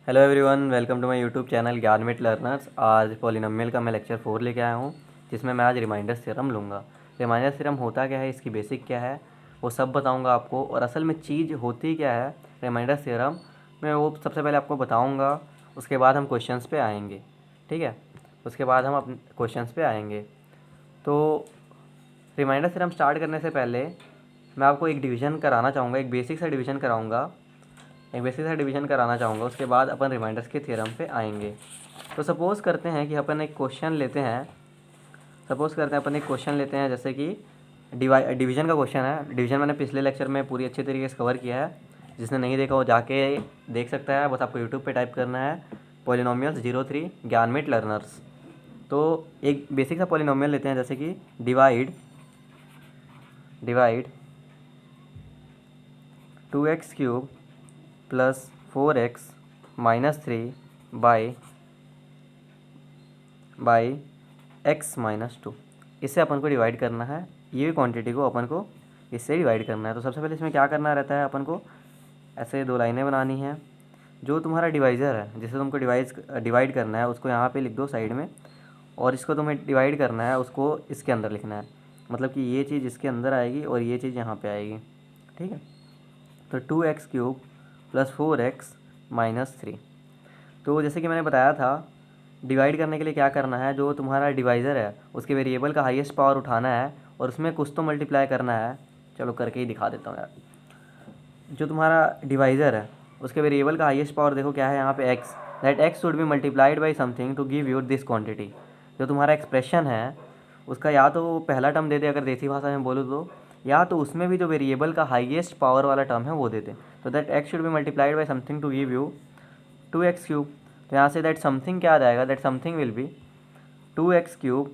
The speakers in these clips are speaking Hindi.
Hello everyone, welcome to my YouTube channel Gyanmit learners. आज पॉलिनोमियल का मैं लेक्चर 4 लेके आया हूँ, जिसमें मैं आज रिमाइंडर थ्योरम लूँगा। रिमाइंडर थ्योरम होता क्या है, इसकी बेसिक क्या है, वो सब बताऊँगा आपको। और असल में चीज़ होती क्या है रिमाइंडर थ्योरम में, वो सबसे पहले आपको बताऊँगा। उसके बाद हम क्वेश्चंस पे आएंगे, ठीक है। उसके बाद हम अपने क्वेश्चंस पे आएंगे। तो रिमाइंडर थ्योरम स्टार्ट करने से पहले मैं आपको एक डिवीज़न कराना चाहूँगा, एक बेसिक सा डिवीज़न कराऊँगा, एक बेसिक सा डिवीज़न कराना चाहूँगा। उसके बाद अपन रिमाइंडर्स के थ्योरम पे आएंगे। तो सपोज़ करते हैं कि अपन एक क्वेश्चन लेते हैं। जैसे कि डिवीज़न का क्वेश्चन है। डिवीज़न मैंने पिछले लेक्चर में पूरी अच्छे तरीके से कवर किया है। जिसने नहीं देखा वो जाके देख सकता है। बस आपको यूट्यूब पे टाइप करना है पॉलिनोमियल्स 03 ज्ञानमित लर्नर्स। तो एक बेसिक सा पॉलिनोमियल लेते हैं, जैसे कि divide 2x³ plus 4x minus 3 by x minus 2। इससे अपन को डिवाइड करना है, ये क्वांटिटी को अपन को इससे डिवाइड करना है। तो सबसे पहले इसमें क्या करना रहता है, अपन को ऐसे दो लाइनें बनानी हैं। जो तुम्हारा डिवाइज़र है, जिसे तुमको डिवाइड करना है, उसको यहाँ पे लिख दो साइड में। और इसको तुम्हें डिवाइड करना है, उसको इसके अंदर लिखना है। मतलब कि ये चीज़ इसके अंदर आएगी और ये चीज़ यहाँ पे आएगी, ठीक है। तो 2x³ प्लस 4x माइनस 3। तो जैसे कि मैंने बताया था, डिवाइड करने के लिए क्या करना है, जो तुम्हारा डिवाइज़र है उसके वेरिएबल का हाईएस्ट पावर उठाना है और उसमें कुछ तो मल्टीप्लाई करना है। चलो करके ही दिखा देता हूँ यार। जो तुम्हारा डिवाइज़र है उसके वेरिएबल का हाईएस्ट पावर देखो क्या है यहाँ पे, x। That x should be multiplied by something to give you this quantity. जो तुम्हारा एक्सप्रेशन है उसका या तो वो पहला टर्म दे दे, अगर देसी भाषा में बोलो तो, या तो उसमें भी जो वेरिएबल का हाईएस्ट पावर वाला टर्म है वो दे दे। तो that x should be multiplied by something to give you 2x³। तो यहाँ से दैट समथिंग क्या आ जाएगा, that something will be 2x³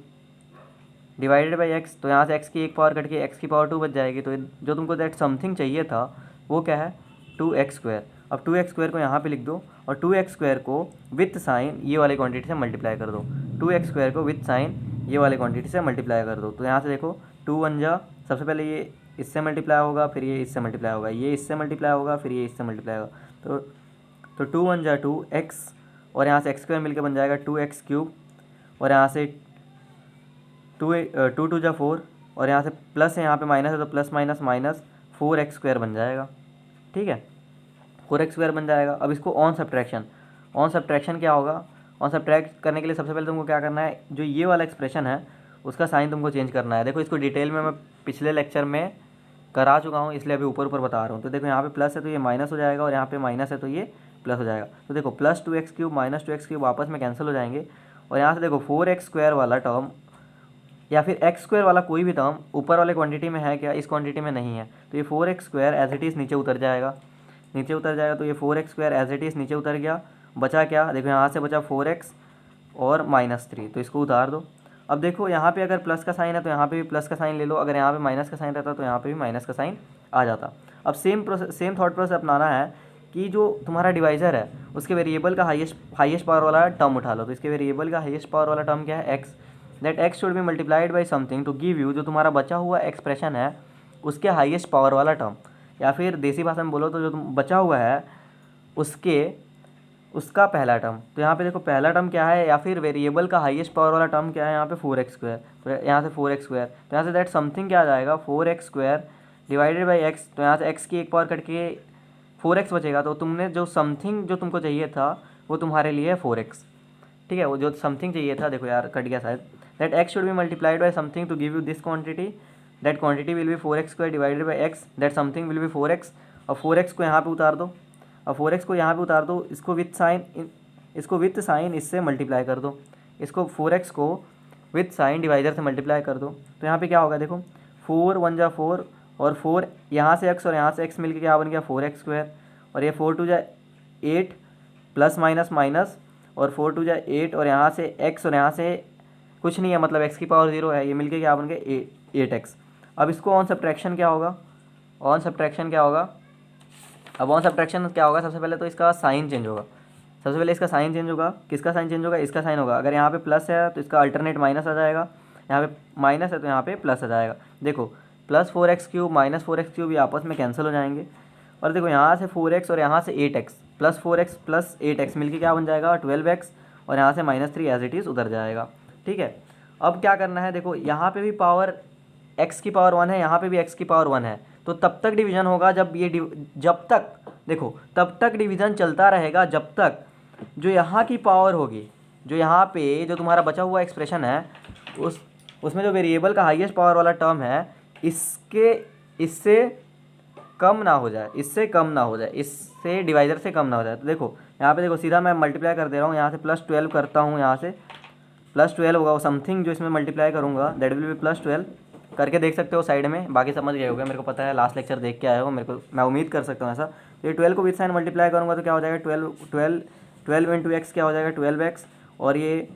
divided by x। तो यहाँ से x की एक पावर कट के x की पावर 2 बच जाएगी। तो जो तुमको दैट समथिंग चाहिए था वो क्या है, 2x²। अब 2x² को यहाँ पे लिख दो और 2x² को विथ साइन ये वाली क्वांटिटी से मल्टीप्लाई कर दो। 2x² को विथ साइन ये वाली क्वांटिटी से मल्टीप्लाई कर दो। तो यहाँ से देखो 2 1 जा, सबसे पहले ये इससे मल्टीप्लाई होगा, फिर ये इससे मल्टीप्लाई होगा, ये इससे मल्टीप्लाई होगा, फिर ये इससे मल्टीप्लाई होगा। तो 2 1 जा 2x, और यहाँ से x² मिलकर बन जाएगा 2x³। और यहाँ से 2 2 जा 4, और यहाँ से प्लस है, यहाँ पे माइनस है तो प्लस माइनस माइनस 4x² बन जाएगा, ठीक है। 4x² बन जाएगा। अब इसको ऑन सब्ट्रैक्शन क्या होगा, ऑन सब्ट्रैक्ट करने के लिए सबसे पहले तुमको क्या करना है, जो ये वाला एक्सप्रेशन है उसका साइन तुमको चेंज करना है। देखो इसको डिटेल में मैं पिछले लेक्चर में करा चुका हूँ, इसलिए अभी ऊपर ऊपर बता रहा हूँ। तो देखो यहाँ पे प्लस है तो ये माइनस हो जाएगा, और यहाँ पे माइनस है तो ये प्लस हो जाएगा। तो देखो प्लस 2x³ माइनस 2x³ आपस में कैंसिल हो जाएंगे। और यहाँ से देखो 4x² वाला टर्म या फिर x² वाला कोई भी टर्म ऊपर वाले क्वांटिटी में है क्या, इस क्वांटिटी में नहीं है। तो ये 4x² एज इट इज़ नीचे उतर जाएगा, तो ये 4x² एज इट इज़ नीचे उतर गया। बचा क्या, देखो यहाँ से बचा 4x और माइनस 3, तो इसको उतार दो। अब देखो यहाँ पे अगर प्लस का साइन है तो यहाँ पे भी प्लस का साइन ले लो, अगर यहाँ पे माइनस का साइन रहता तो यहाँ पे भी माइनस का साइन आ जाता। अब सेम थॉट प्रोसेस अपनाना है कि जो तुम्हारा डिवाइज़र है उसके वेरिएबल का हाईएस्ट पावर वाला टर्म उठा लो। तो इसके वेरिएबल का हाईएस्ट पावर वाला टर्म क्या है, x। That x should be multiplied by something to give you, जो तुम्हारा बचा हुआ एक्सप्रेशन है उसके हाईएस्ट पावर वाला टर्म, या फिर देसी भाषा में बोलो तो जो तुम बचा हुआ है उसका पहला टर्म। तो यहाँ पे देखो पहला टर्म क्या है, या फिर वेरिएबल का हाईएस्ट पावर वाला टर्म क्या है, यहाँ पे 4x²। तो यहाँ से 4x², तो यहाँ से दैट समथिंग क्या आ जाएगा, 4x² डिवाइडेड बाई x। तो यहाँ से x की एक पावर कट के 4x बचेगा। तो तुमने जो समथिंग जो तुमको चाहिए था वो तुम्हारे लिए है 4x, ठीक है। वो जो समथिंग चाहिए था, देखो यार कट गया शायद, that x should be multiplied by something to give you this quantity. That quantity will be 4x² divided by x। That something will be 4x। और 4x को यहाँ पे उतार दो, और 4x को यहाँ पे उतार दो। इसको विथ साइन इससे मल्टीप्लाई कर दो। इसको 4x को विथ साइन डिवाइजर से मल्टीप्लाई कर दो। तो यहाँ पे क्या होगा, देखो 4 1 जा 4, और 4 यहाँ से x और यहाँ से x मिलके क्या बन गया, 4x²। और ये 4 2 जा 8 प्लस माइनस माइनस, और 4 2 जा 8, और यहाँ से x और यहाँ से कुछ नहीं है, मतलब x की पावर 0 है, ये मिलके क्या बन गया 8x। अब इसको ऑन सब्ट्रैक्शन क्या होगा, अब ऑन सब्ट्रैक्शन क्या होगा, सबसे पहले तो इसका साइन चेंज होगा। किसका साइन चेंज होगा, इसका साइन होगा। अगर यहाँ पे प्लस है तो इसका अल्टरनेट माइनस आ जाएगा, यहाँ पे माइनस है तो यहाँ पे प्लस आ जाएगा। देखो प्लस 4x³ माइनस 4x³ ये आपस में कैंसिल हो जाएंगे। और देखो यहाँ से 4x और यहाँ से 8x, plus 4x plus 8x मिलके क्या बन जाएगा 12x, और यहाँ से -3 एज इट इज़ उधर जाएगा। ठीक है, अब क्या करना है, देखो यहाँ पे भी पावर x की पावर 1 है, यहाँ पे भी x की पावर 1 है, तो तब तक डिवीज़न होगा जब ये जब तक, देखो तब तक डिवीज़न चलता रहेगा जब तक जो यहाँ की पावर होगी, जो यहाँ पे जो तुम्हारा बचा हुआ एक्सप्रेशन है उसमें जो वेरिएबल का हाईएस्ट पावर वाला टर्म है इससे कम ना हो जाए, इससे डिवाइज़र से कम ना हो जाए। तो देखो यहाँ पे देखो सीधा मैं मल्टीप्लाई कर दे रहा हूँ, यहाँ से +12 करता हूँ, यहाँ से +12 होगा, वो समथिंग जो इसमें मल्टीप्लाई करूँगा दैट विल बी +12 करके देख सकते हो साइड में, बाकी समझ गए होगा, मेरे को पता है लास्ट लेक्चर देख के आए हो, मैं उम्मीद कर सकता हूँ ऐसा। तो ये 12 को विद साइन मल्टीप्लाई करूँगा तो क्या हो जाएगा 12 इंटू एक्स क्या हो जाएगा 12x, और ये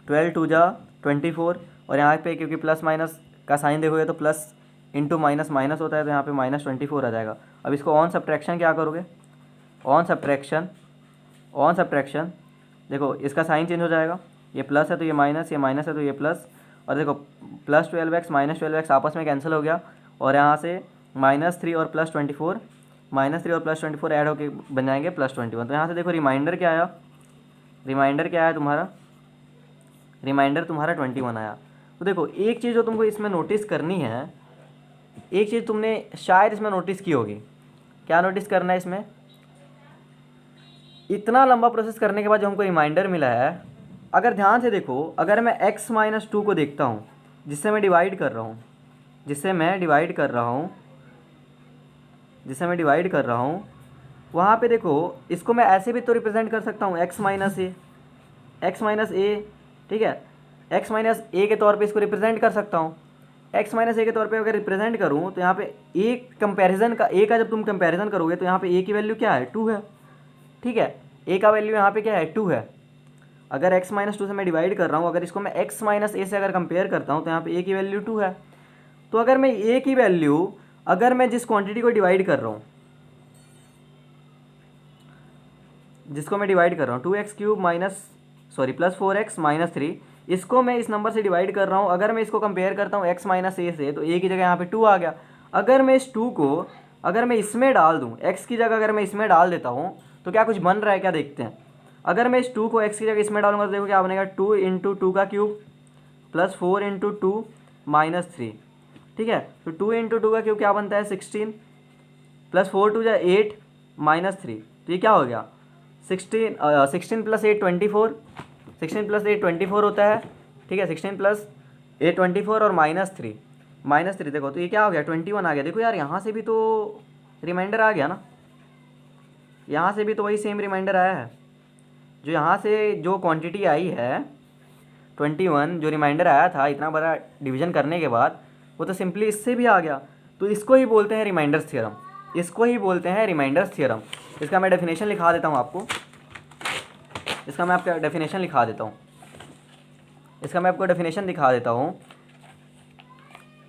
12 2 जा 24, और यहाँ पे क्योंकि प्लस माइनस का साइन देखोगे तो प्लस इंटू माइनस माइनस होता है, तो यहाँ पे -24 आ जाएगा। अब इसको ऑन सब्ट्रैक्शन क्या करोगे, ऑन सब्ट्रैक्शन देखो इसका साइन चेंज हो जाएगा, ये प्लस है तो ये माइनस, ये माइनस है तो ये प्लस, और देखो +12x -12x आपस में कैंसिल हो गया, और यहाँ से -3 और +24 ऐड होके बन जाएंगे +21। तो यहाँ से देखो रिमाइंडर क्या आया, तुम्हारा रिमाइंडर तुम्हारा 21 आया। तो देखो एक चीज़ जो तुमको इसमें नोटिस करनी है, एक चीज़ तुमने शायद इसमें नोटिस की होगी, क्या नोटिस करना है इसमें, इतना लंबा प्रोसेस करने के बाद जो हमको रिमाइंडर मिला है, अगर ध्यान से देखो, अगर मैं x-2 को देखता हूँ जिससे मैं डिवाइड कर रहा हूँ, वहाँ पे देखो इसको मैं ऐसे भी तो रिप्रेजेंट कर सकता हूँ x - a, ठीक है, x - a के तौर पे इसको रिप्रेजेंट कर सकता हूँ। x - a के तौर पे अगर रिप्रेजेंट करूँ तो यहाँ पे एक कंपैरिजन का a का जब तुम कंपैरिजन करोगे तो यहाँ पे a की वैल्यू क्या है 2 है, ठीक है, a का वैल्यू यहाँ पे क्या है 2 है। अगर x - 2 से मैं डिवाइड कर रहा हूँ, अगर इसको मैं x - a से अगर कंपेयर करता हूँ तो यहाँ पे a की वैल्यू 2 है। तो अगर मैं a की वैल्यू, अगर मैं जिस क्वांटिटी को डिवाइड कर रहा हूँ, जिसको मैं डिवाइड कर रहा हूँ 2x³ +4x - 3, इसको मैं इस नंबर से डिवाइड कर रहा हूँ, अगर मैं इसको कंपेयर करता हूँ x - a से, तो a की जगह यहाँ पे 2 आ गया। अगर मैं इस 2 को अगर मैं इसमें डाल दूँ, x की जगह अगर मैं इसमें डाल देता हूँ तो क्या कुछ बन रहा है क्या, देखते हैं। अगर मैं इस 2 को x की जगह इसमें डालूंगा तो देखो क्या बनेगा 2 × 2 का क्यूब +4 × 2 - 3, ठीक है। तो 2 × 2 का क्यूब क्या बनता है 16, +4 2 = 8 -3, तो ये क्या हो गया 16 + 8 24, 16 + 8 24 होता है, ठीक है, 16 + 8 24 और -3 देखो, तो ये क्या हो गया 21 आ गया। देखो यार यहाँ से भी तो रिमाइंडर आ गया ना, यहाँ से भी तो वही सेम रिमाइंडर आया है, जो यहाँ से जो क्वांटिटी आई है 21, जो रिमाइंडर आया था इतना बड़ा डिवीजन करने के बाद, वो तो सिंपली इससे भी आ गया। तो इसको ही बोलते हैं रिमाइंडर्स थ्योरम, इसका मैं डेफिनेशन लिखा देता हूँ आपको, इसका मैं आपको डेफिनेशन दिखा देता हूँ।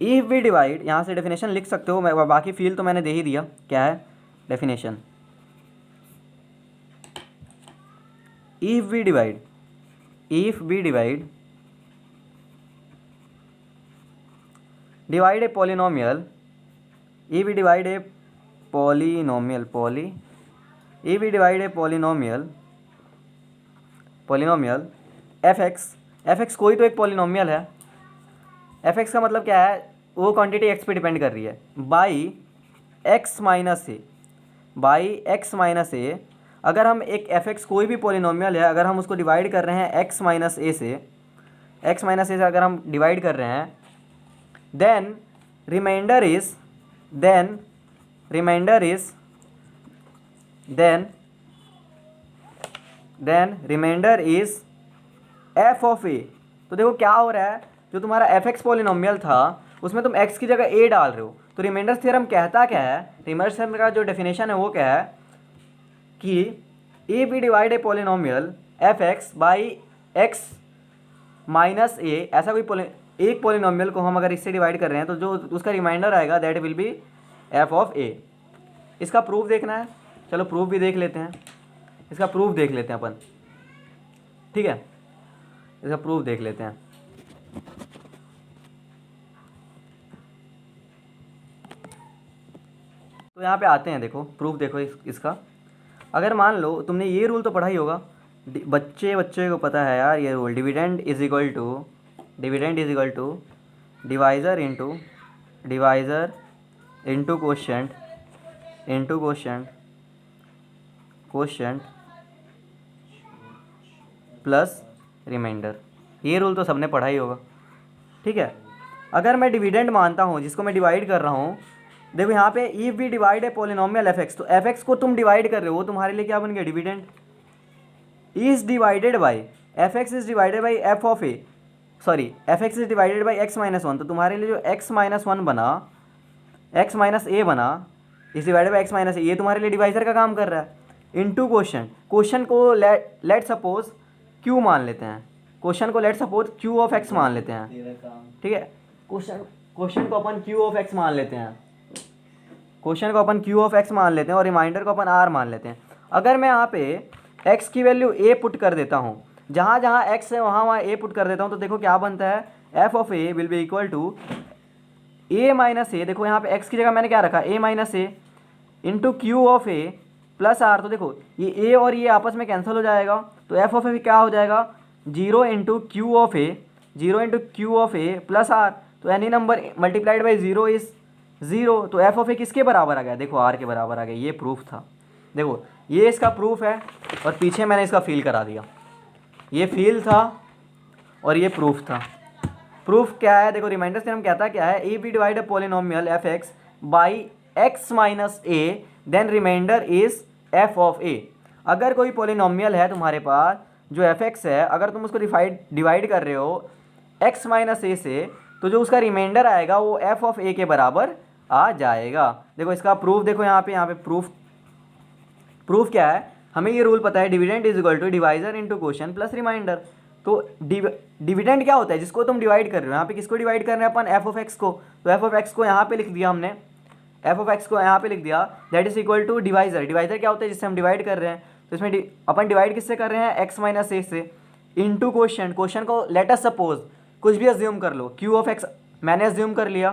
इफ़ वी डिवाइड, यहाँ से डेफिनेशन लिख सकते हो, मैं बाकी फील तो मैंने दे ही दिया, क्या है definition. If we divide a polynomial, if we divide a polynomial fx कोई तो एक पॉलिनोमियल है, fx का मतलब क्या है, वो क्वांटिटी x पे डिपेंड कर रही है, बाई x - a। अगर हम एक fx कोई भी पॉलिनोमियल है, अगर हम उसको डिवाइड कर रहे हैं x - a से, अगर हम डिवाइड कर रहे हैं, then remainder is f of a। तो देखो क्या हो रहा है, जो तुम्हारा fx पॉलिनोमियल था उसमें तुम x की जगह a डाल रहे हो, तो रिमाइंडर थ्योरम कहता क्या है, रिमाइंडर थ्योरम का जो डेफिनेशन है वो क्या है कि if we divide a polynomial fx by x - a, ऐसा कोई एक पॉलिनोमियल को हम अगर इससे डिवाइड कर रहे हैं तो जो उसका रिमाइंडर आएगा that will B f of a। इसका प्रूफ देखना है, चलो प्रूफ भी देख लेते हैं, इसका प्रूफ देख लेते हैं अपन, ठीक है, इसका प्रूफ देख लेते हैं। तो यहाँ पे आते हैं, देखो प्रूफ देखो इसका। अगर मान लो तुमने ये रूल तो पढ़ा ही होगा, बच्चे बच्चे को पता है यार ये rule, dividend is equal to divisor into quotient plus remainder. ये रूल तो सबने पढ़ा ही होगा, ठीक है। अगर मैं डिविडेंड मानता हूँ जिसको मैं डिवाइड कर रहा हूँ, देखो यहाँ पे if we divide a polynomial F X, तो एफ एक्स को तुम डिवाइड कर रहे हो, तुम्हारे लिए क्या बन गया, dividend is divided by f x is divided by f of a, sorry f x is divided by x minus one. तो तुम्हारे लिए जो एक्स माइनस वन बना, एक्स माइनस ए बना, is divided by x minus a, ये तुम्हारे लिए डिवाइजर का काम कर रहा है। इनटू क्वेश्चन को लेट सपोज क्यू मान लेते हैं, क्वेश्चन को let suppose q of x मान लेते हैं, ठीक है। क्वेश्चन को अपन क्यू ऑफ एक्स मान लेते हैं, क्वेश्चन को अपन क्यू ऑफ एक्स मान लेते हैं और रिमाइंडर को अपन आर मान लेते हैं। अगर मैं यहाँ पे एक्स की वैल्यू ए पुट कर देता हूँ, जहाँ जहाँ एक्स है वहाँ वहाँ ए पुट कर देता हूँ, तो देखो क्या बनता है, f of a will be equal to a minus a, देखो यहाँ पे एक्स की जगह मैंने क्या रखा, a minus a into q of a plus r. तो देखो ये ए और ये आपस में कैंसिल हो जाएगा, तो एफ ऑफ ए क्या हो जाएगा, 0 into q of a plus r. तो any number multiplied by 0 is 0। तो एफ ऑफ ए किसके बराबर आ गया, देखो आर के बराबर आ गया। ये प्रूफ था, देखो ये इसका प्रूफ है और पीछे मैंने इसका फील करा दिया। ये फील था और ये प्रूफ था। प्रूफ क्या है, देखो रिमाइंडर थ्योरम कहता क्या है, if we divide a polynomial F x by x minus a then remainder is f of a. अगर कोई पॉलिनोमियल है तुम्हारे पास जो एफ एक्स है, अगर तुम उसको डिवाइड कर रहे हो एक्स माइनस ए से, तो जो उसका रिमाइंडर आएगा वो एफ ऑफ ए के बराबर आ जाएगा। देखो इसका प्रूफ देखो यहाँ पे प्रूफ क्या है, हमें ये रूल पता है, dividend is equal to divisor into quotient plus remainder. तो डिविडेंड क्या होता है, जिसको तुम डिवाइड कर रहे हो, यहाँ पे किसको डिवाइड कर रहे हैं अपन, एफ ऑफ एक्स को। तो एफ ऑफ एक्स को यहाँ पे लिख दिया हमने, एफ ऑफ एक्स को यहाँ पे लिख दिया, that is equal to divisor. Divisor क्या होता है, जिससे हम डिवाइड कर रहे हैं, तो इसमें अपन डिवाइड किससे कर रहे हैं, एक्स माइनस ए से, इंटू क्वोशंट। क्वोशंट को लेट अस सपोज कुछ भी अज्यूम कर लो, क्यू ऑफ एक्स मैंने अज्यूम कर लिया,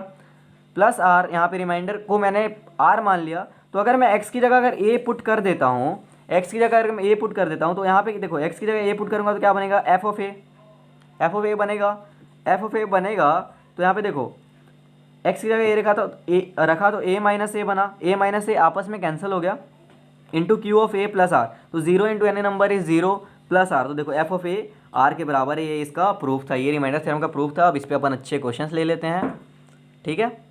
प्लस आर, यहाँ पे रिमाइंडर को मैंने आर मान लिया। तो अगर मैं एक्स की जगह अगर ए पुट कर देता हूँ, एक्स की जगह अगर मैं ए पुट कर देता हूँ, तो यहाँ पे देखो एक्स की जगह ए पुट करूँगा तो क्या बनेगा, एफ ऑफ ए बनेगा। तो यहाँ पे देखो एक्स की जगह ए रखा तो ए माइनस ए बना, ए माइनस ए आपस में कैंसिल हो गया, into q of a plus r. तो 0 into any number is 0 plus r. तो देखो एफ ऑफ ए आर के बराबर है, ये इसका प्रूफ था, ये रिमाइंडर थ्योरम का प्रूफ था। अब इस पर अपन अच्छे क्वेश्चंस ले लेते हैं, ठीक है।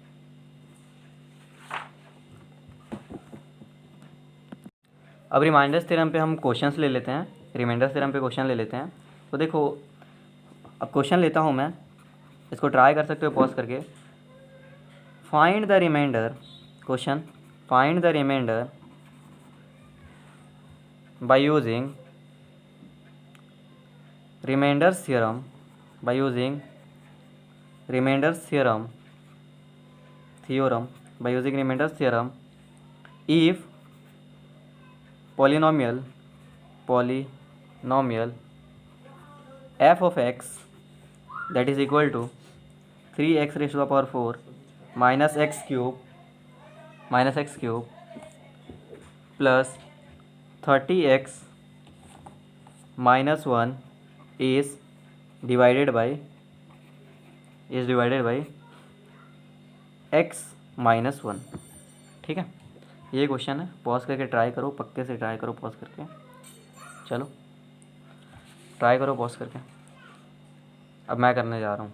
अब रिमाइंडर थ्योरम पे हम क्वेश्चंस ले लेते हैं, रिमाइंडर थ्योरम पे क्वेश्चन ले लेते हैं। तो देखो अब क्वेश्चन लेता हूँ मैं, इसको ट्राई कर सकते हो पॉज करके। Find the remainder, question find the remainder by using remainders theorem, by using remainder theorem by using remainder theorem if polynomial f of x that is equal to 3x raised to the power 4 minus x cube plus 30x minus 1 is divided by x minus 1, ठीक है। ये क्वेश्चन है, पॉज करके ट्राई करो, पक्के से ट्राई करो पॉज करके, चलो ट्राई करो पॉज करके। अब मैं करने जा रहा हूँ,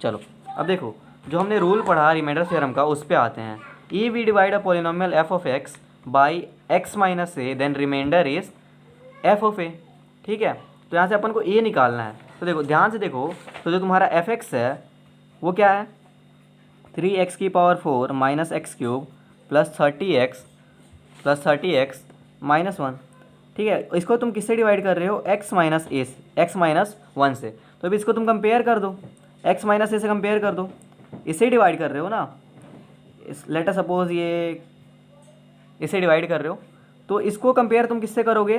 चलो। अब देखो जो हमने रूल पढ़ा रिमाइंडर थ्योरम का, उस पे आते हैं। If we divide a polynomial f of x by x minus a then remainder is f of a, ठीक है। तो यहाँ से अपन को ए निकालना है। तो देखो ध्यान से देखो, तो जो तुम्हारा एफ एक्स है वो क्या है, 3x की power 4 minus x cube plus 30x minus 1, ठीक है। इसको तुम किससे डिवाइड कर रहे हो, x माइनस 1 से। तो अभी इसको तुम कंपेयर कर दो, x माइनस ए से कंपेयर कर दो, इसे डिवाइड कर रहे हो ना, लेट अस सपोज ये इसे डिवाइड कर रहे हो, तो इसको कंपेयर तुम किससे करोगे,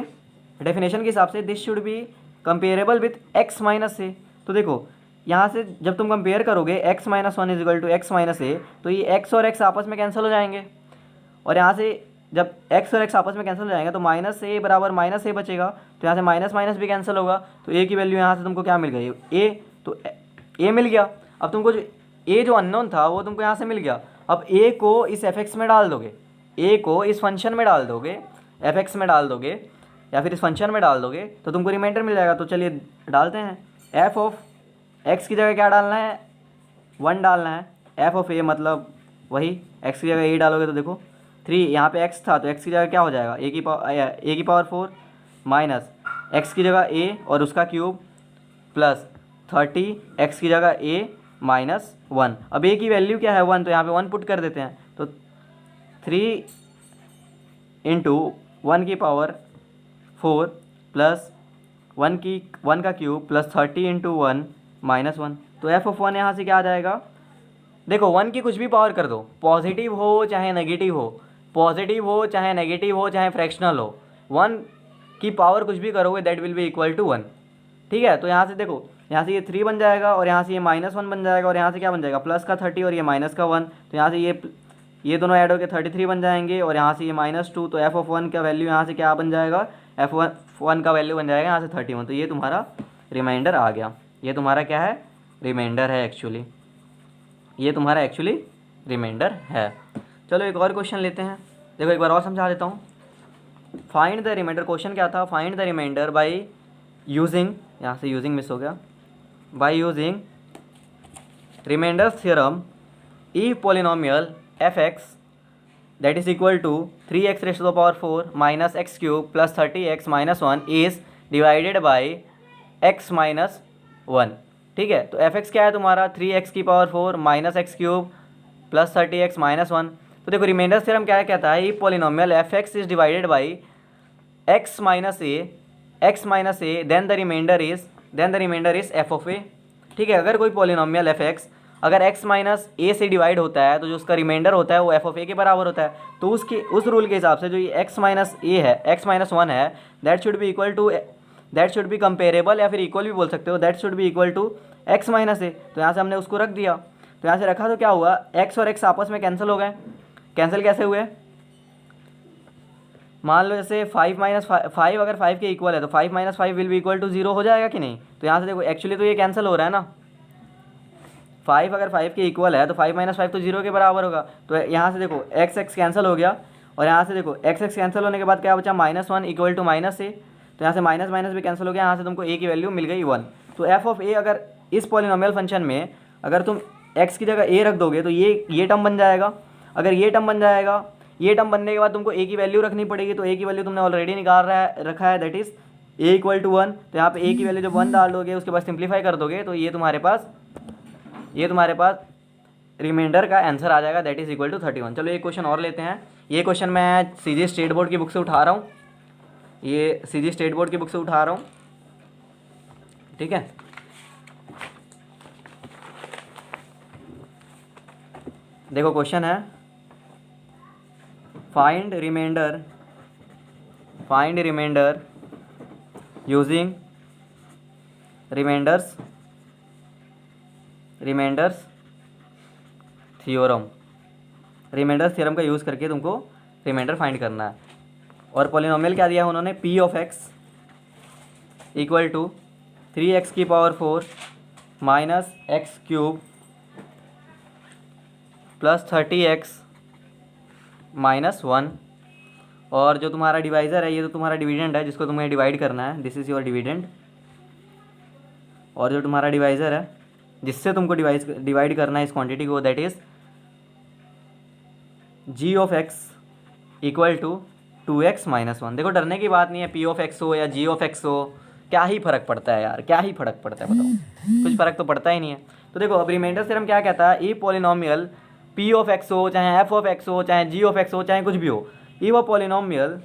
डेफिनेशन के हिसाब से this should be comparable with x minus a. तो देखो यहाँ से जब तुम कंपेयर करोगे x minus 1 is equal to x minus a, तो ये x और x आपस में कैंसिल हो जाएंगे, और यहाँ से जब x और x आपस में कैंसिल हो जाएंगे तो माइनस ए बराबर माइनस ए बचेगा, तो यहाँ से माइनस माइनस भी कैंसिल होगा, तो a की वैल्यू यहाँ से तुमको क्या मिल गई, a, तो a मिल गया। अब तुमको जो a जो अननोन था वो तुमको यहाँ से मिल गया। अब a को इस fx में डाल दोगे, a को इस फंक्शन में डाल दोगे, fx में डाल दोगे या फिर इस फंक्शन में डाल दोगे तो तुमको रिमाइंडर मिल जाएगा। तो चलिए डालते हैं, f ऑफ x की जगह क्या डालना है, 1 डालना है। f ऑफ a मतलब वही x की जगह a डालोगे तो देखो 3, यहाँ पे x था तो x की जगह क्या हो जाएगा, a की पावर 4 माइनस x की जगह a और उसका क्यूब प्लस 30 x की जगह a माइनस 1। अब a की वैल्यू क्या है 1, तो यहाँ पे 1 पुट कर देते हैं, तो 3 इंटू 1 की पावर 4 प्लस 1 का क्यूब प्लस 30 इंटू 1 माइनस 1। तो f ऑफ 1 यहाँ से क्या आ जाएगा, देखो 1 की कुछ भी पावर कर दो, पॉजिटिव हो चाहे नेगेटिव हो, पॉजिटिव हो चाहे नेगेटिव हो चाहे फ्रैक्शनल हो, 1 की पावर कुछ भी करोगे that will be equal to 1। ठीक है, तो यहाँ से देखो, यहाँ से ये 3 बन जाएगा और यहाँ से ये माइनस 1 बन जाएगा और यहाँ से क्या बन जाएगा प्लस का 30 और ये माइनस का 1, तो यहाँ से ये दोनों ऐड होकर 33 बन जाएंगे और यहाँ से ये -2, तो f ऑफ 1 का वैल्यू यहाँ से क्या बन जाएगा, f1 का वैल्यू बन जाएगा यहाँ से 31। तो ये तुम्हारा रिमाइंडर आ गया, ये तुम्हारा क्या है, रिमाइंडर है एक्चुअली, ये तुम्हारा एक्चुअली रिमाइंडर है। चलो एक और क्वेश्चन लेते हैं, देखो एक बार और समझा देता हूँ। फाइंड द रिमाइंडर, क्वेश्चन क्या था, find the remainder by using, यहाँ से यूजिंग मिस हो गया, by using remainder theorem if polynomial f(x) that is equal to 3x raised to the power 4 minus x cube plus 30x minus 1 is divided by x minus 1। ठीक है, तो f(x) क्या है तुम्हारा 3x की power 4 minus x cube plus 30x minus 1। तो देखो रिमाइंडर थ्योरम क्या कहता है, if polynomial f(x) is divided by x minus a then the remainder is f of a। ठीक है, अगर कोई पॉलिनोमियल f(x) अगर x माइनस ए से डिवाइड होता है तो जो उसका रिमाइंडर होता है वो f ऑफ a के बराबर होता है। तो उस रूल के हिसाब से जो ये x माइनस ए है, x माइनस 1 है, दैट शुड बी कंपेरेबल या फिर इक्वल भी बोल सकते हो, that should be equal to x minus a. तो यहाँ से हमने उसको रख दिया, तो यहाँ से रखा तो क्या हुआ, x और x आपस में कैंसिल हो गए। कैंसिल कैसे हुए, मान लो जैसे 5 माइनस 5 अगर 5 के इक्वल है तो 5 minus 5 will be equal to 0 हो जाएगा कि नहीं। तो यहाँ से देखो एक्चुअली तो ये कैंसिल हो रहा है ना, 5 अगर 5 के इक्वल है तो 5 माइनस 5 तो 0 के बराबर होगा। तो यहाँ से देखो x कैंसिल हो गया और यहाँ से देखो x कैंसिल होने के बाद क्या बचा, -1 इक्वल टू माइनस ए। तो यहाँ से माइनस माइनस भी कैंसिल हो गया, यहाँ से तुमको a की वैल्यू मिल गई 1। तो f ऑफ a अगर इस पॉलिनोमियल फंक्शन में अगर तुम x की जगह a रख दोगे तो ये टर्म बन जाएगा। अगर ये टर्म बन जाएगा, ये टर्म बनने के बाद तुमको a की वैल्यू रखनी पड़ेगी। तो a की वैल्यू तुमने ऑलरेडी रखा है that is a equal to 1। तो यहाँ पे a की वैल्यू जब 1 डाल दोगे उसके बाद सिंप्लीफाई कर दोगे तो ये तुम्हारे पास रिमाइंडर का आंसर आ जाएगा दैट इज़ इक्वल टू 31। चलो एक क्वेश्चन और लेते हैं। ये क्वेश्चन मैं सीजी स्टेट बोर्ड की बुक से उठा रहा हूँ, ये सीजी स्टेट बोर्ड की बुक से उठा रहा हूँ। ठीक है, देखो क्वेश्चन है find remainder using remainders theorem. Remainders theorem का यूज़ करके तुमको रिमाइंडर फाइंड करना है। और पॉलिनोमियल क्या दिया है उन्होंने, p of x equal to 3x की power 4 minus x cube plus 30x minus 1। और जो तुम्हारा डिवाइज़र है ये तो तुम्हारा डिविडेंड है जिसको तुम्हें डिवाइड करना है, दिस इज़ योर डिविडेंड। और जो तुम्हारा डिवाइज़र है जिससे तुमको डिवाइड करना है इस क्वांटिटी को that is g of x equal to 2x minus 1। देखो डरने की बात नहीं है, p ऑफ x हो या g ऑफ x हो, क्या ही फ़र्क पड़ता है यार, क्या ही फ़र्क पड़ता है, बताओ कुछ फ़र्क तो पड़ता ही नहीं है। तो देखो अब रिमाइंडर थ्योरम क्या कहता है, ई पॉलिनोमियल p ऑफ x हो चाहे f ऑफ x हो चाहे g ऑफ x हो चाहे कुछ भी हो, if a polynomial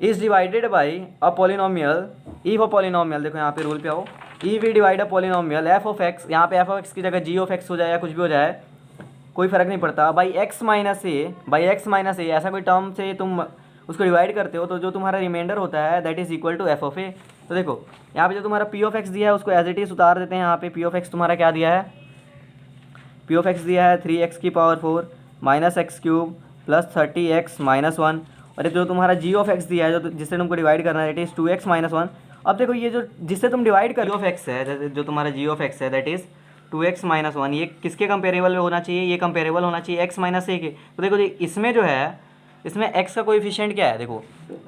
is divided by a polynomial, if a polynomial, देखो यहाँ पे रूल पे आओ, if we divide a polynomial f of x, यहाँ पे f ऑफ x की जगह g ऑफ x हो जाए या कुछ भी हो जाए कोई फ़र्क नहीं पड़ता, बाई x माइनस ए ऐसा कोई टर्म से तुम उसको डिवाइड करते हो तो जो तुम्हारा रिमाइंडर होता है that is equal to f of a। तो देखो यहाँ पे जो तुम्हारा p ऑफ x दिया है उसको एज इट इज़ उतार देते हैं। यहाँ पे p ऑफ x तुम्हारा क्या दिया है, p ऑफ x दिया है 3x की power 4 minus x cube plus 30x minus one, और जो तुम्हारा जी ऑफ एक्स दिया है जो जिससे तुमको डिवाइड करना है that is 2x minus one. अब देखो ये जो जिससे तुम डिवाइड कर जी ऑफ एक्स है, जैसे जो तुम्हारा जी ऑफ एक्स है that is 2x minus one, ये किसके कंपेरेबल में होना चाहिए, ये कंपेरेबल होना चाहिए x माइनस ए के। तो देखो इसमें जो है, इसमें x का कोएफिशिएंट क्या है, देखो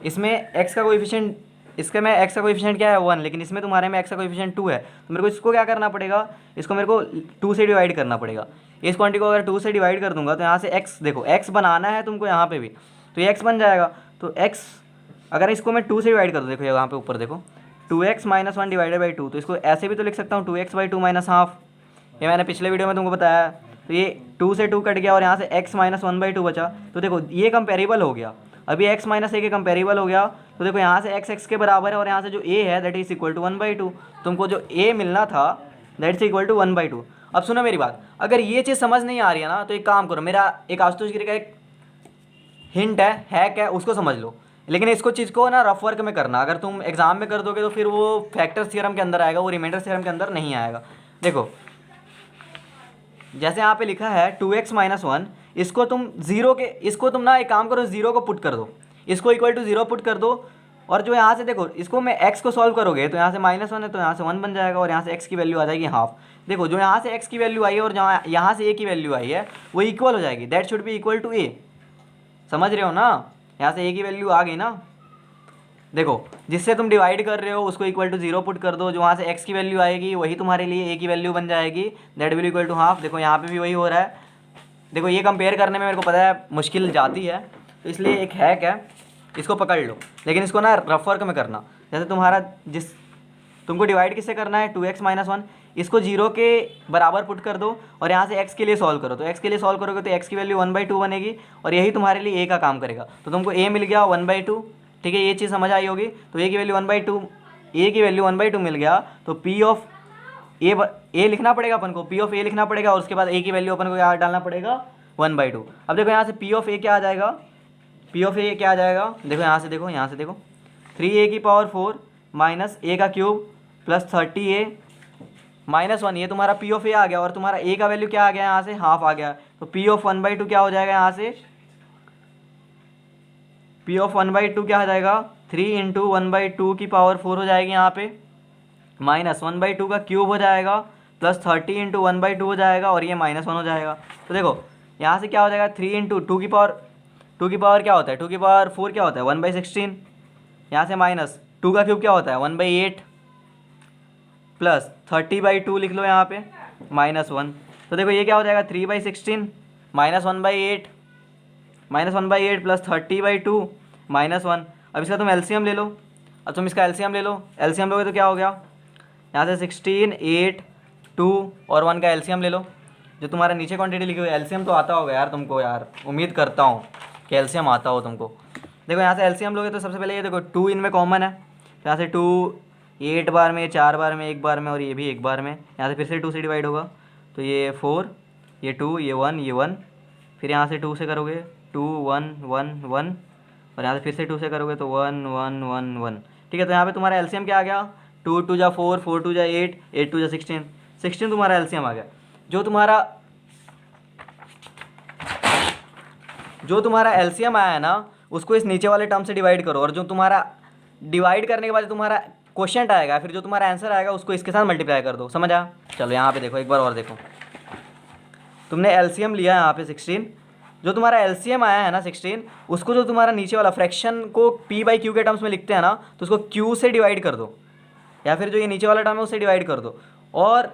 इसमें x का कोएफिशिएंट, इसके में x का कोएफिशिएंट क्या है 1, लेकिन इसमें तुम्हारे में x का कोएफिशिएंट 2 है। तो मेरे को इसको क्या करना पड़ेगा, इसको मेरे को 2 से डिवाइड करना पड़ेगा। इस क्वांटिटी को अगर 2 से डिवाइड कर दूंगा तो यहाँ से x, देखो x बनाना है तुमको यहाँ पे भी, तो ये x बन जाएगा। तो x अगर इसको मैं 2 से डिवाइड कर दूँ, देखो यहाँ पे ऊपर देखो 2x minus one divided by 2, तो इसको ऐसे भी तो लिख सकता हूँ 2x बाई 2 माइनस हाफ, ये मैंने पिछले वीडियो में तुमको बताया। तो ये 2 से 2 कट गया और यहाँ से x माइनस वन बाई 2 बचा। तो देखो ये कंपेरेबल हो गया, अभी x माइनस ए के कंपेरेबल हो गया। तो देखो यहाँ से x के बराबर है और यहाँ से जो a है दैट इज इक्वल टू 1/2, तुमको जो a मिलना था दैट इज इक्वल टू 1/2। अब सुनो मेरी बात, अगर ये चीज़ समझ नहीं आ रही है ना तो एक काम करो, मेरा एक आशुतोष गिरी का एक हिंट है, हैक है, उसको समझ लो। लेकिन इसको चीज़ को ना रफ वर्क में करना, अगर तुम एग्जाम में कर दोगे तो फिर वो फैक्टर्स थ्योरम के अंदर आएगा, वो रिमाइंडर थ्योरम के अंदर नहीं आएगा। देखो जैसे यहाँ पे लिखा है 2x माइनस वन, इसको तुम जीरो के, इसको तुम ना एक काम करो, जीरो को पुट कर दो, इसको इक्वल टू जीरो पुट कर दो, और जो यहाँ से देखो इसको मैं x को सॉल्व करोगे तो यहाँ से माइनस वन है तो यहाँ से 1 बन जाएगा और यहाँ से x की वैल्यू आ जाएगी हाफ। देखो जो यहाँ से x की वैल्यू आई है और जहाँ यहाँ से a की वैल्यू आई है वो इक्वल हो जाएगी, that should be equal to a। समझ रहे हो ना, यहाँ से a की वैल्यू आ गई ना। देखो जिससे तुम डिवाइड कर रहे हो उसको इक्वल टू जीरो पुट कर दो, जो वहाँ से x की वैल्यू आएगी वही तुम्हारे लिए a की वैल्यू बन जाएगी, that will equal to half. देखो यहाँ पे भी वही हो रहा है। देखो ये कंपेयर करने में मेरे को पता है मुश्किल जाती है, तो इसलिए एक हैक है, इसको पकड़ लो, लेकिन इसको ना रफ वर्क में करना। जैसे तुम्हारा जिस तुमको डिवाइड किससे करना है 2x माइनस वन, इसको जीरो के बराबर पुट कर दो और यहाँ से x के लिए सॉल्व करो। तो x के लिए सॉल्व करोगे तो x की वैल्यू 1/2 बनेगी और यही तुम्हारे लिए a का काम करेगा। तो तुमको a मिल गया 1/2, ठीक है, ये चीज़ समझ आई होगी। तो a की वैल्यू 1/2, a की वैल्यू 1/2 मिल गया, तो p ऑफ a लिखना पड़ेगा अपन को, p ऑफ a लिखना पड़ेगा और उसके बाद a की वैल्यू अपन को क्या डालना पड़ेगा 1/2। अब देखो यहाँ से p ऑफ a क्या आ जाएगा, p ऑफ a क्या आ जाएगा, देखो यहाँ से देखो, यहाँ से देखो 3a की पावर 4 माइनस a का cube plus 30a minus one, ये तुम्हारा p ऑफ a आ गया और तुम्हारा a का वैल्यू क्या आ गया यहाँ से हाफ आ गया। तो p ऑफ 1/2 क्या हो जाएगा, यहाँ से p ऑफ 1/2 क्या हो जाएगा 3 इंटू 1/2 की पावर 4 हो जाएगी यहाँ पे, माइनस 1/2 का क्यूब हो जाएगा प्लस 30 इंटू 1/2 हो जाएगा और ये -1 हो जाएगा। तो देखो यहाँ से क्या हो जाएगा 3 इंटू 2 की पावर क्या होता है, 2 की पावर 4 क्या होता है 1/16, यहाँ से माइनस 2 का क्यूब क्या होता है 1/8 प्लस 30/2 लिख लो यहाँ पे -1। तो देखो ये क्या हो जाएगा 3/16 -1/8 प्लस 30/2 -1। अब इसका तुम एलसीएम ले लो, अब तुम इसका एलसीएम ले लो, एलसीएम लोगे तो क्या हो गया यहाँ से 16, 8, 2 और 1 का एलसीएम ले लो। जो तुम्हारा नीचे क्वांटिटी लिखी हुई है एलसीएम तो आता होगा यार तुमको, यार उम्मीद करता हूँ कि एलसीएम आता हो तुमको। देखो यहाँ से एलसीएम लोगे तो सबसे पहले ये देखो 2 इनमें कॉमन है, तो यहाँ से 2 8 बार में, 4 बार में, 1 बार में और ये भी 1 बार में, यहाँ से फिर से 2 से डिवाइड होगा तो ये 4, ये 2, ये 1, ये 1, फिर यहाँ से 2 से करोगे 2 1 1 1 और यहाँ से फिर से 2 से करोगे तो 1 1 1 1, ठीक है। तो यहाँ पे तुम्हारा एलसीएम क्या आ गया 2 2 जा 4, 4 2 जा 8, 8 2 जा 16, 16 तुम्हारा एलसीएम आ गया। जो तुम्हारा एलसीएम आया है ना उसको इस नीचे वाले टर्म से डिवाइड करो और जो तुम्हारा डिवाइड करने के बाद तुम्हारा क्वोशिएंट आएगा, फिर जो तुम्हारा आंसर आएगा उसको इसके साथ मल्टीप्लाई कर दो, समझ आ। चलो यहाँ पे देखो एक बार और देखो, तुमने एलसीएम लिया है यहाँ पे 16, जो तुम्हारा एलसीएम आया है ना 16, उसको जो तुम्हारा नीचे वाला फ्रैक्शन को p/q के टर्म्स में लिखते हैं ना तो उसको q से डिवाइड कर दो, या फिर जो ये नीचे वाला टर्म है उससे डिवाइड कर दो और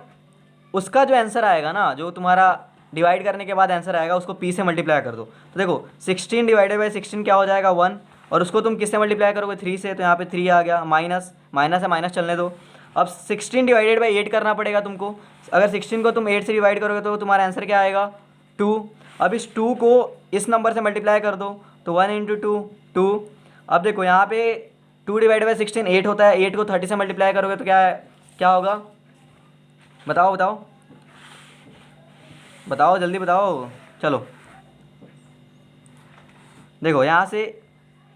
उसका जो आंसर आएगा ना, जो तुम्हारा डिवाइड करने के बाद आंसर आएगा उसको p से मल्टीप्लाई कर दो। तो देखो 16 डिवाइडेड बाई 16 क्या हो जाएगा 1 और उसको तुम किससे मल्टीप्लाई करोगे 3 से, तो यहाँ पे 3 आ गया, माइनस माइनस है माइनस चलने दो। अब 16 डिवाइडेड बाई 8 करना पड़ेगा तुमको, अगर 16 को तुम 8 से डिवाइड करोगे तो तुम्हारा आंसर क्या आएगा 2। अब इस 2 को इस नंबर से मल्टीप्लाई कर दो तो 1 इंटू 2 2। अब देखो यहाँ पे 2 डिवाइड बाई 16 8 होता है, 8 को 30 से मल्टीप्लाई करोगे तो क्या होगा, बताओ बताओ बताओ जल्दी बताओ। चलो देखो यहाँ से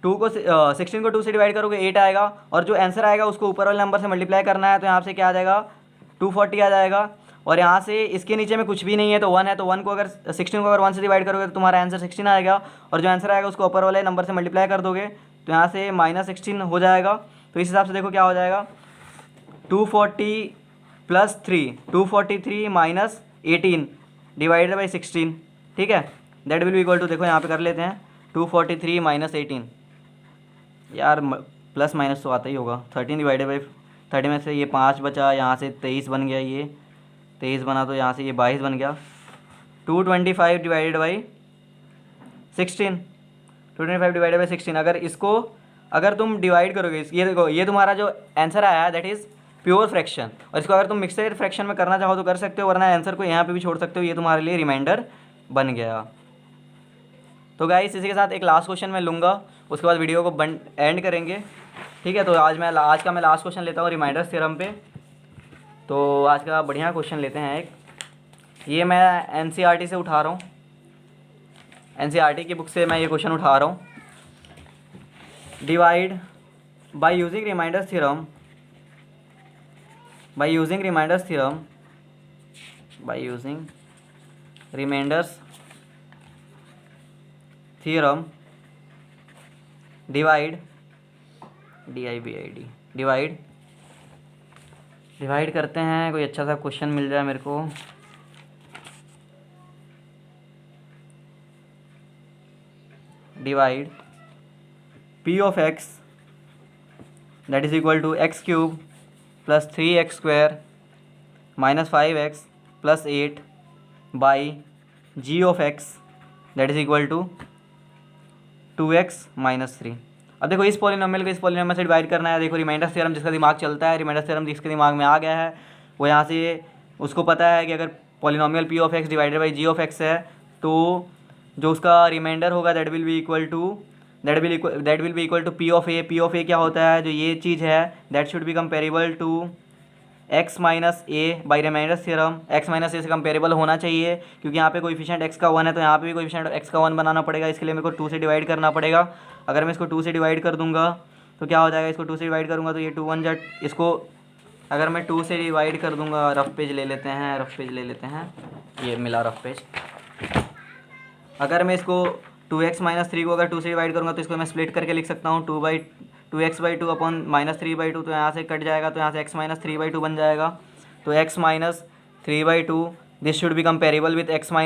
16 को 2 से डिवाइड करोगे 8 आएगा और जो आंसर आएगा उसको ऊपर वाले नंबर से मल्टीप्लाई करना है, तो यहाँ से क्या आ जाएगा 240 आ जाएगा और यहाँ से इसके नीचे में कुछ भी नहीं है तो 1 है, तो 1 को अगर 16 को अगर 1 से डिवाइड करोगे तो तुम्हारा आंसर 16 आएगा, और जो आंसर आएगा उसको अपर वाले नंबर से मल्टीप्लाई कर दोगे तो यहाँ से -16 हो जाएगा। तो इस हिसाब से देखो क्या हो जाएगा, 240 + 3, 243 - 18 डिवाइडेड बाई 16, ठीक है, that will be equal to, देखो यहाँ पे कर लेते हैं, 243 - 18, यार प्लस माइनस तो आता ही होगा, 13 डिवाइडेड बाई 30 में से ये 5 बचा, यहाँ से 23 बन गया, ये 23 बना तो यहाँ से ये 22 बन गया, 225 डिवाइडेड बाई 16, 225 डिवाइडेड बाई 16। अगर इसको अगर तुम डिवाइड करोगे, ये देखो ये तुम्हारा जो आंसर आया है दैट इज़ प्योर फ्रैक्शन, और इसको अगर तुम मिक्सड फ्रैक्शन में करना चाहो तो कर सकते हो, वरना आंसर को यहाँ पे भी छोड़ सकते हो, ये तुम्हारे लिए रिमाइंडर बन गया। तो गाइस इसी के साथ एक लास्ट क्वेश्चन मैं लूँगा, उसके बाद वीडियो को एंड करेंगे, ठीक है। तो आज का मैं लास्ट क्वेश्चन लेता हूँ रिमाइंडर थ्योरम पे। तो आज का बढ़िया क्वेश्चन लेते हैं एक, ये मैं एनसीईआरटी से उठा रहा हूँ, एनसीईआरटी की बुक से मैं ये क्वेश्चन उठा रहा हूँ। Divide by using remainder theorem, by using reminders theorem, by using reminders theorem, divide divide करते हैं, कोई अच्छा सा क्वेश्चन मिल जाए मेरे को। Divide p of x that is equal to x³ + 3x² - 5x + 8 by g of x that is equal to 2x - 3। अब देखो इस पॉलिनोमियल को इस पॉलिनोमियल से डिवाइड करना है। देखो रिमाइंडर थ्योरम जिसका दिमाग चलता है, रिमाइंडर थ्योरम जिसके दिमाग में आ गया है, वो यहाँ से उसको पता है कि अगर polynomial p of x divided by g of x है तो जो उसका रिमाइंडर होगा that will be equal to p of a। p of a क्या होता है, जो ये चीज़ है that should be comparable to x - a by remainder theorem. x - a से कंपेरेबल होना चाहिए, क्योंकि यहाँ पे कोएफिशिएंट x का 1 है, तो यहाँ पे भी कोएफिशिएंट x का 1 बनाना पड़ेगा। इसके लिए मेरे को 2 से डिवाइड करना पड़ेगा। अगर मैं इसको 2 से डिवाइड कर दूंगा तो क्या हो जाएगा, इसको 2 से डिवाइड करूँगा तो ये 2 1 जा, इसको अगर मैं 2 से डिवाइड कर दूंगा, रफ पेज ले लेते हैं, ये मिला रफ पेज। अगर मैं इसको 2x - 3 को अगर 2 से डिवाइड करूँगा तो इसको मैं स्प्लिट करके लिख सकता हूँ, 2x/2 अपॉन -3/2, तो यहाँ से कट जाएगा, तो यहाँ से x - 3/2 बन जाएगा। तो x - 3/2 this should be comparable with x - a,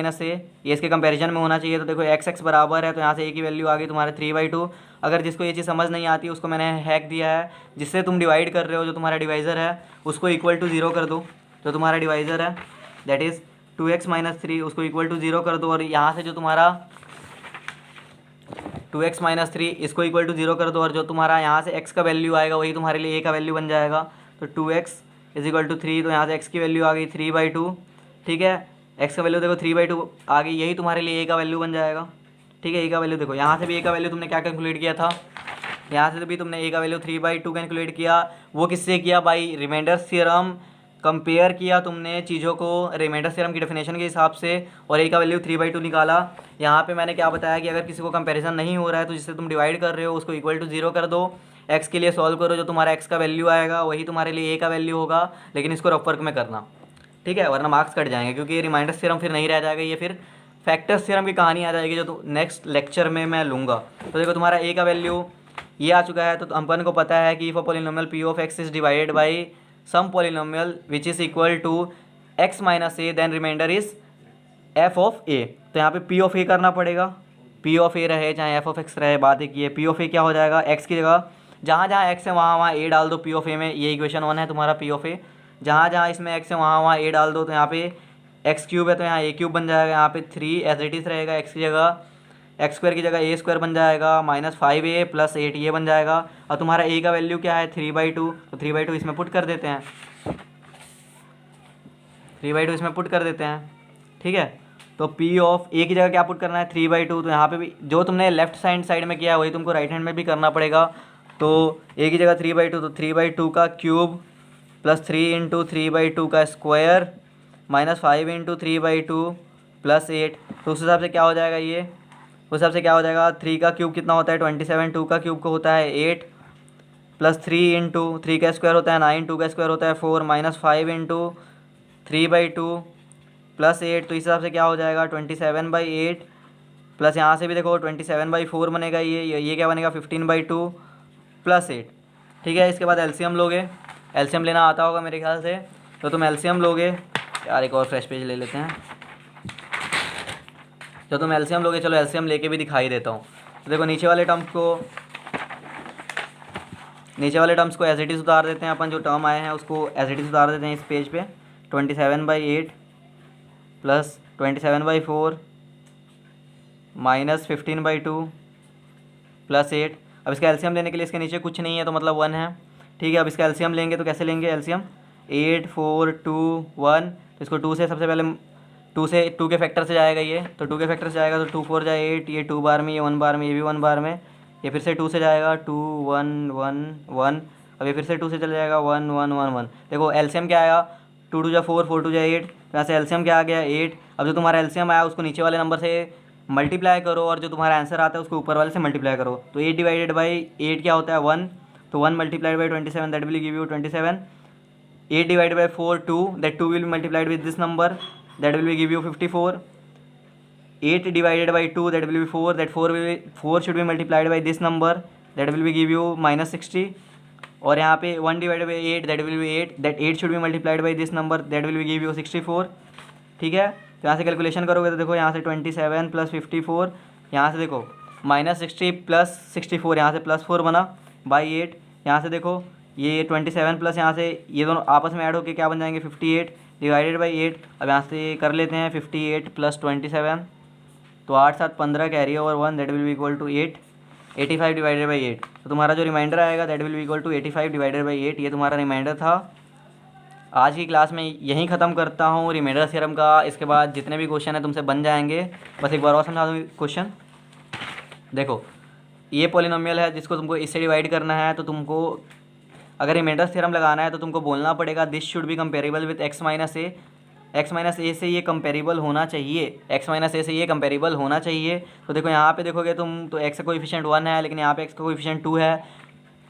ये इसके कंपैरिजन में होना चाहिए। तो देखो x बराबर है, तो यहाँ से a की वैल्यू आ गई तुम्हारे 3/2। अगर जिसको ये चीज़ समझ नहीं आती उसको मैंने हैक दिया है, जिससे तुम डिवाइड कर रहे हो, जो तुम्हारा डिवाइज़र है उसको इक्वल टू 0 कर दो। जो तुम्हारा डिवाइज़र है दैट इज़ 2x - 3 उसको इक्वल टू 0 कर दो, और यहाँ से जो तुम्हारा 2x - 3 इसको इक्वल टू 0 कर दो, और जो तुम्हारा यहाँ से x का वैल्यू आएगा वही तुम्हारे लिए a का वैल्यू बन जाएगा। तो 2x = 3, तो यहाँ से x की वैल्यू आ गई 3/2, ठीक है। x का वैल्यू देखो 3/2 आ गई, यही तुम्हारे लिए a का वैल्यू बन जाएगा, ठीक है। a का वैल्यू देखो, यहाँ से भी a का वैल्यू तुमने क्या कैलकुलेट किया था, यहाँ से भी तुमने a का वैल्यू 3/2 कैलकुलेट किया। वो किससे किया, बाई रिमाइंडर थ्योरम। कंपेयर किया तुमने चीज़ों को रिमाइंडर थ्योरम की डेफिनेशन के हिसाब से, और a का वैल्यू 3/2 निकाला। यहाँ पे मैंने क्या बताया कि अगर किसी को कंपैरिजन नहीं हो रहा है तो जिससे तुम डिवाइड कर रहे हो उसको इक्वल टू 0 कर दो। x के लिए सॉल्व करो, जो तुम्हारा x का वैल्यू आएगा वही तुम्हारे लिए a का वैल्यू होगा, लेकिन इसको रफ वर्क में करना, ठीक है, वरना मार्क्स कट जाएंगे, क्योंकि ये रिमाइंडर थ्योरम फिर नहीं रह जाएगा, ये फिर फैक्टर्स थ्योरम की कहानी आ जाएगी, जो तो नेक्स्ट लेक्चर में मैं लूँगा। तो देखो तुम्हारा a का वैल्यू ये आ चुका है, तो अपन को पता है कि if a polynomial p of x is divided by some polynomial which is equal to x - a then remainder is f of a। तो यहाँ पे p of a करना पड़ेगा, p of a रहे चाहे f of x रहे, बात एक ये p of a क्या हो जाएगा, x की जगह जहाँ जहाँ x है वहाँ a डाल दो p of a में। ये इक्वेशन 1 है तुम्हारा p of a, जहाँ जहाँ इसमें x है वहाँ a डाल दो। तो यहाँ पे x³ है तो यहाँ a³ बन जाएगा, यहाँ पे 3 एज इट इज़ रहेगा, x की जगह x² की जगह a² बन जाएगा, -5a + 8 ये बन जाएगा। और तुम्हारा a का वैल्यू क्या है 3/2, तो 3/2 इसमें पुट कर देते हैं, 3/2 इसमें पुट कर देते हैं, ठीक है। तो p ऑफ a की जगह क्या पुट करना है 3/2, तो यहाँ पे भी जो तुमने लेफ्ट साइड में किया है वही तुमको राइट हैंड में भी करना पड़ेगा। तो a की जगह 3/2, तो 3/2 का क्यूब + 3 × 3/2 का स्क्वायर -5 × 3/2 + 8। तो उस हिसाब से क्या हो जाएगा, ये उस हिसाब से क्या हो जाएगा, 3 का क्यूब कितना होता है 27, 2 का क्यूब को होता है 8, +3 × 3 का स्क्वायर होता है 9, 2 का स्क्वायर होता है 4, -5 × 3/2 प्लस 8, तो इस हिसाब से क्या हो जाएगा 27/8 प्लस यहाँ से भी देखो 27/4 बनेगा, ये क्या बनेगा 15/2 प्लस 8। ठीक है, इसके बाद एलसीएम लोगे, एलसीएम लेना आता होगा मेरे ख्याल से, तो तुम एलसीएम लोगे। यार एक और फ्रेश पेज ले लेते हैं। तो तुम एलसीएम लोगे, चलो एलसीएम लेके भी दिखाई देता हूँ। तो देखो नीचे वाले टर्म्स को एज इट इज़ उतार देते हैं अपन, जो टर्म आए हैं उसको एज इट इज़ उतार देते हैं इस पेज पे। 27/8 प्लस 27/4 माइनस 15/2 प्लस 8। अब इसका एलसीएम लेने के लिए इसके नीचे कुछ नहीं है तो मतलब 1 है। ठीक है, अब इसका एलसीएम लेंगे तो कैसे लेंगे एलसीएम, 8 4 2 1, तो इसको 2 से सबसे पहले 2 के फैक्टर से जाएगा ये, तो 2 के फैक्टर से जाएगा तो 2 4 जाए 8, ये 2 बार में, ये 1 बार में, ये भी 1 बार में, ये फिर से 2 से जाएगा 2 1 1 1, अब ये फिर से 2 से चले जाएगा 1 1 1 1। देखो एलसीएम क्या आया, 2 2 जा 4 4 2 जा 8, तो यहाँ से एलसीएम क्या आ गया 8। अब जो तुम्हारा एलसीएम आया उसको नीचे वाले नंबर से मल्टीप्लाई करो और जो तुम्हारा आंसर आता है उसको ऊपर वाले से मल्टीप्लाई करो। तो 8/8 क्या होता है 1, तो 1 multiplied by 27 that will give you 27। 8/4 2, that 2 will be multiplied with this number that will B give you 54। 8/2 that will B 4, that 4 should be multiplied by this number that will B give you -60। और यहाँ पे 1/8 that will B 8, that 8 should be multiplied by this number that will B give you 64। ठीक है, तो यहाँ से कैलकुलेशन करोगे तो देखो यहाँ से 27 प्लस 54, यहाँ से देखो -60 प्लस 64, यहाँ से +4 बना बाई 8। यहाँ से देखो ये 27 प्लस यहाँ से ये दोनों आपस में ऐड होकर क्या बन जाएंगे 58 डिवाइडेड बाई 8। अब यहाँ से कर लेते हैं 58 प्लस 27, तो 8 7 15 carry over 1 that will be equal to 8। 85 divided by 8, तो तुम्हारा जो रिमाइंडर आएगा that will be equal to 85 divided by 8। ये तुम्हारा रिमाइंडर था। आज की क्लास में यहीं ख़त्म करता हूँ रिमाइंडर थ्योरम का। इसके बाद जितने भी क्वेश्चन हैं तुमसे बन जाएंगे। बस एक बार और समझा दूँ क्वेश्चन। देखो ये पॉलिनोमियल है जिसको तुमको इससे डिवाइड करना है, तो तुमको अगर रिमाइंडर थ्योरम लगाना है तो तुमको बोलना पड़ेगा this should be comparable with x minus a. x minus a से ये कंपेरेबल होना चाहिए, x माइनस ए से ये कंपेरेबल होना चाहिए। तो देखो यहाँ पे देखोगे तुम तो x का कोएफिशिएंट 1 है, लेकिन यहाँ पे x का कोएफिशिएंट 2 है।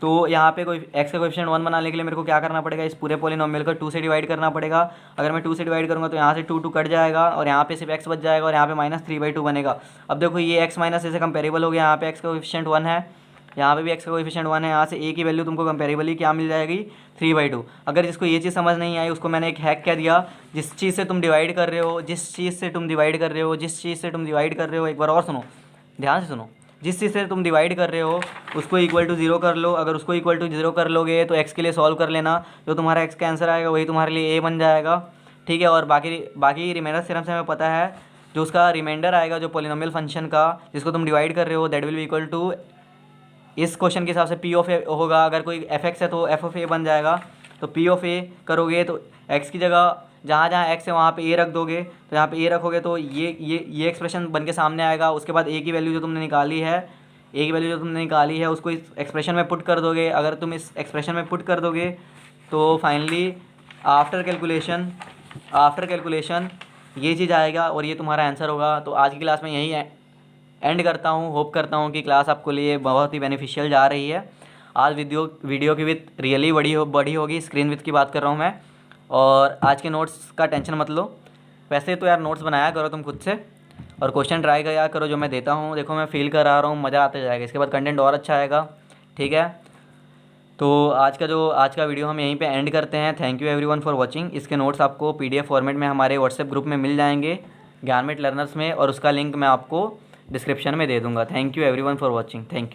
तो यहाँ पे कोई x का कोएफिशिएंट 1 बनाने के लिए मेरे को क्या करना पड़ेगा, इस पूरे पॉलिनोमियल को 2 से डिवाइड करना पड़ेगा। अगर मैं 2 से डिवाइड करूँगा तो यहाँ से 2 कट जाएगा और यहाँ पे सिर्फ x बच जाएगा और यहाँ पे -3/2 बनेगा। अब देखो ये x माइनस ए से कंपेरेबल हो गया, यहाँ पे x का कोएफिशिएंट 1 है, यहाँ पे भी x का कोएफिशिएंट 1 है। यहाँ से a की वैल्यू तुमको कंपेरेबली क्या मिल जाएगी 3/2। अगर जिसको ये चीज़ समझ नहीं आई उसको मैंने एक हैक क्या दिया, जिस चीज़ से तुम डिवाइड कर रहे हो, एक बार और सुनो, ध्यान से सुनो, जिस चीज़ से तुम डिवाइड कर रहे हो उसको इक्वल टू 0 कर लो। अगर उसको इक्वल टू 0 कर लोगे तो x के लिए सॉल्व कर लेना, जो तुम्हारा x का आंसर आएगा वही तुम्हारे लिए a बन जाएगा। ठीक है, और बाकी रिमाइंडर थ्योरम से हमें पता है जो उसका रिमाइंडर आएगा जो पॉलिनोमियल फंक्शन का जिसको तुम डिवाइड कर रहे हो that will be equal to, इस क्वेश्चन के हिसाब से p ऑफ a होगा। अगर कोई f(x) है तो f ऑफ a बन जाएगा। तो p ऑफ a करोगे तो x की जगह जहाँ जहाँ x है वहाँ पे a रख दोगे, तो यहाँ पे a रखोगे तो ये एक्सप्रेशन बन के सामने आएगा। उसके बाद a की वैल्यू जो तुमने निकाली है उसको इस एक्सप्रेशन में पुट कर दोगे। अगर तुम इस एक्सप्रेशन में पुट कर दोगे तो फाइनली आफ्टर कैलकुलेशन ये चीज़ आएगा और ये तुम्हारा आंसर होगा। तो आज की क्लास में यही एंड करता हूँ। होप करता हूँ कि क्लास आपको लिए बहुत ही बेनिफिशियल जा रही है। आज वीडियो की विथ रियली बड़ी होगी, स्क्रीन विथ की बात कर रहा हूँ मैं। और आज के नोट्स का टेंशन मत लो, वैसे तो यार नोट्स बनाया करो तुम खुद से और क्वेश्चन ट्राई किया करो जो मैं देता हूँ। देखो मैं फील करा रहा हूँ, मज़ा आता जाएगा, इसके बाद कंटेंट और अच्छा आएगा। ठीक है, तो आज का वीडियो हम यहीं पे एंड करते हैं। Thank you everyone for watching. इसके नोट्स आपको PDF फॉर्मेट में हमारे व्हाट्सएप ग्रुप में मिल जाएंगे ज्ञानमित्र लर्नर्स में, और उसका लिंक मैं आपको डिस्क्रिप्शन में दे दूँगा। Thank you everyone for watching. Thank you.